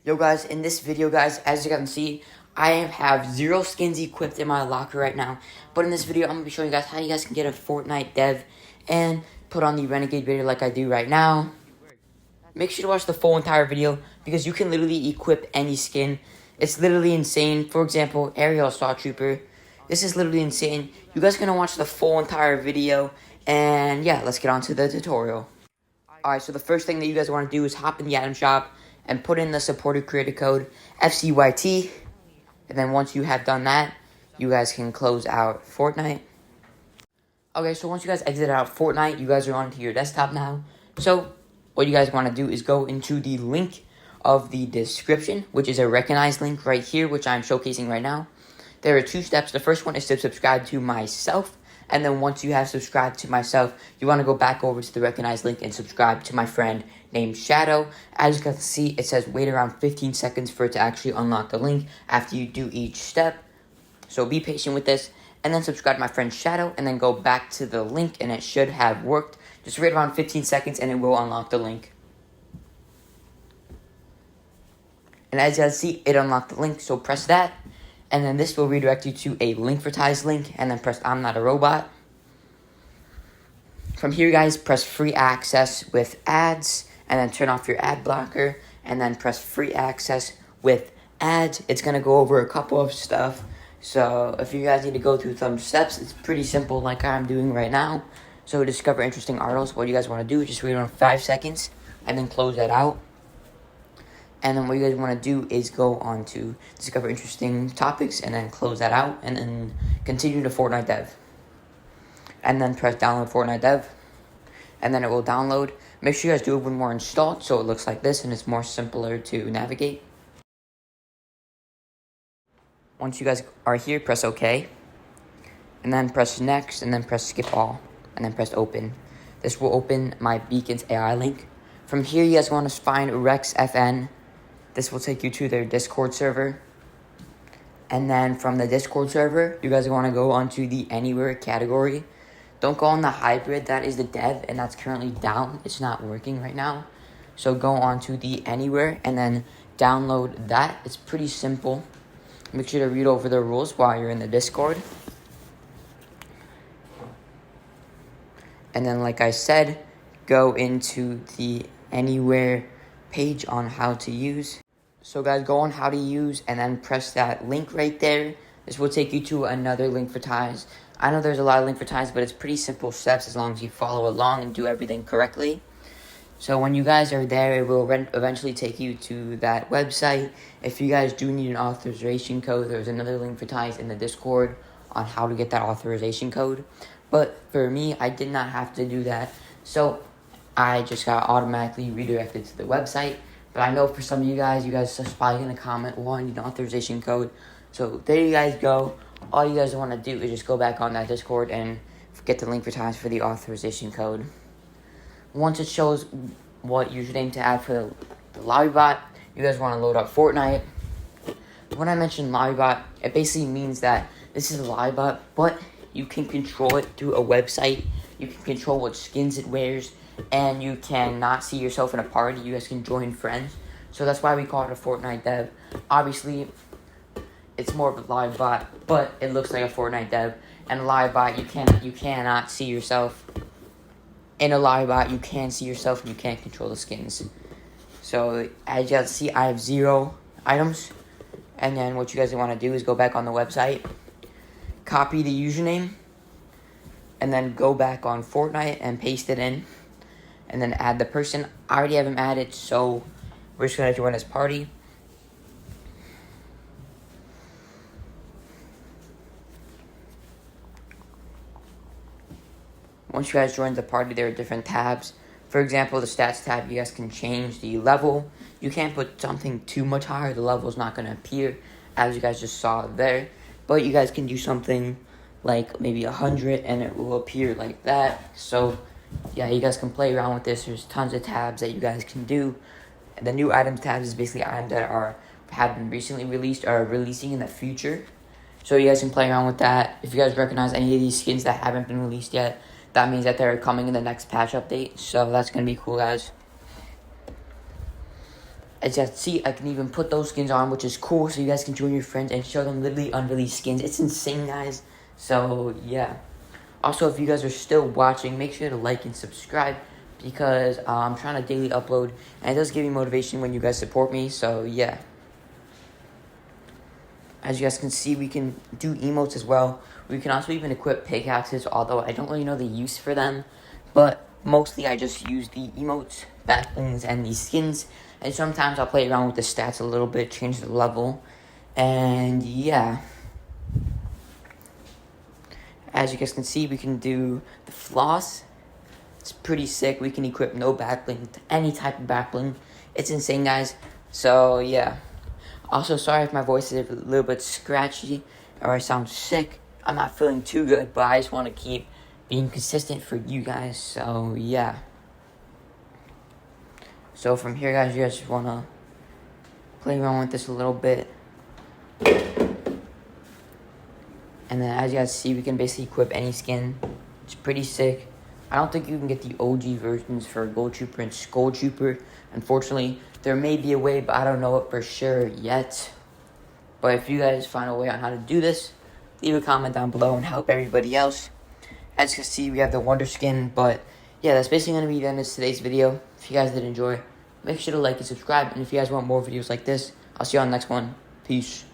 Yo guys, in this video guys, as you can see, I have 0 skins equipped in my locker right now. But in this video, I'm going to be showing you guys how you guys can get a Fortnite dev and put on the Renegade video like I do right now. Make sure to watch the full entire video because you can literally equip any skin. It's literally insane. For example, Aerial Assault Trooper. This is literally insane. You guys are going to watch the full entire video. And yeah, let's get on to the tutorial. Alright, so the first thing that you guys want to do is hop in the item shop and put in the supported creator code FCYT. And then once you have done that, you guys can close out Fortnite. Okay, so once you guys exit out Fortnite, you guys are onto your desktop now. So what you guys want to do is go into the link of the description, which is a recognized link right here, which I'm showcasing right now. There are 2 steps. The first one is to subscribe to myself. And then once you have subscribed to myself, you want to go back over to the recognized link and subscribe to my friend named Shadow. As you can see, it says wait around 15 seconds for it to actually unlock the link after you do each step. So be patient with this. And then subscribe to my friend Shadow and then go back to the link and it should have worked. Just wait around 15 seconds and it will unlock the link. And as you can see, it unlocked the link, so press that. And then this will redirect you to a Linkvertise link, and then press I'm not a robot. From here, guys, press free access with ads, and then turn off your ad blocker, and then press free access with ads. It's going to go over a couple of stuff, so if you guys need to go through some steps, it's pretty simple like I'm doing right now. So discover interesting articles. What you guys want to do is just wait around 5 seconds, and then close that out. And then what you guys want to do is go on to discover interesting topics and then close that out and then continue to Fortnite dev. And then press download Fortnite dev and then it will download. Make sure you guys do have one more installed so it looks like this and it's more simpler to navigate. Once you guys are here, press OK. And then press next and then press skip all and then press open. This will open my Beacons AI link. From here, you guys want to find ReksFN. This will take you to their Discord server. And then from the Discord server, you guys want to go onto the Anywhere category. Don't go on the hybrid. That is the dev, and that's currently down. It's not working right now. So go onto the Anywhere and then download that. It's pretty simple. Make sure to read over the rules while you're in the Discord. And then, like I said, go into the Anywhere page on how to use. So guys, go on how to use and then press that link right there. This will take you to another Linkvertise. I know there's a lot of Linkvertise, but it's pretty simple steps as long as you follow along and do everything correctly. So when you guys are there, it will eventually take you to that website. If you guys do need an authorization code, there's another Linkvertise in the Discord on how to get that authorization code. But for me, I did not have to do that. So I just got automatically redirected to the website. But I know for some of you guys are probably going to comment, well, I need an authorization code. So there you guys go. All you guys want to do is just go back on that Discord and get the Linkvertise for the authorization code. Once it shows what username to add for the lobbybot, you guys want to load up Fortnite. When I mention lobbybot, it basically means that this is a lobbybot, but you can control it through a website. You can control what skins it wears. And you cannot see yourself in a party. You guys can join friends. So that's why we call it a Fortnite dev. Obviously, it's more of a live bot, but it looks like a Fortnite dev. And a live bot, you cannot see yourself. In a live bot, you can see yourself and you can't control the skins. So as you guys see, I have 0 items. And then what you guys want to do is go back on the website, copy the username, and then go back on Fortnite and paste it in. And then add the person. I already have him added, so we're just going to join this party. Once you guys join the party, there are different tabs. For example, the stats tab, you guys can change the level. You can't put something too much higher. The level is not going to appear, as you guys just saw there. But you guys can do something like maybe 100, and it will appear like that. So yeah, you guys can play around with this. There's tons of tabs that you guys can do. And the new items tabs is basically items that have been recently released or are releasing in the future. So you guys can play around with that. If you guys recognize any of these skins that haven't been released yet, that means that they're coming in the next patch update. So that's going to be cool, guys. As you guys see, I can even put those skins on, which is cool, so you guys can join your friends and show them literally unreleased skins. It's insane, guys. So, yeah. Also, if you guys are still watching, make sure to like and subscribe, because I'm trying to daily upload, and it does give me motivation when you guys support me, so yeah. As you guys can see, we can do emotes as well. We can also even equip pickaxes, although I don't really know the use for them, but mostly I just use the emotes, backblings, and these skins, and sometimes I'll play around with the stats a little bit, change the level, and yeah. As you guys can see, we can do the floss. It's pretty sick. We can equip no backbling to any type of backbling. It's insane, guys. So, yeah. Also, sorry if my voice is a little bit scratchy or I sound sick. I'm not feeling too good, but I just want to keep being consistent for you guys. So, yeah. So, from here, guys, you guys just want to play around with this a little bit. And then, as you guys see, we can basically equip any skin. It's pretty sick. I don't think you can get the OG versions for Gold Trooper and Skull Trooper. Unfortunately, there may be a way, but I don't know it for sure yet. But if you guys find a way on how to do this, leave a comment down below and help everybody else. As you can see, we have the Wonder Skin. But yeah, that's basically going to be the end of today's video. If you guys did enjoy, make sure to like and subscribe. And if you guys want more videos like this, I'll see you on the next one. Peace.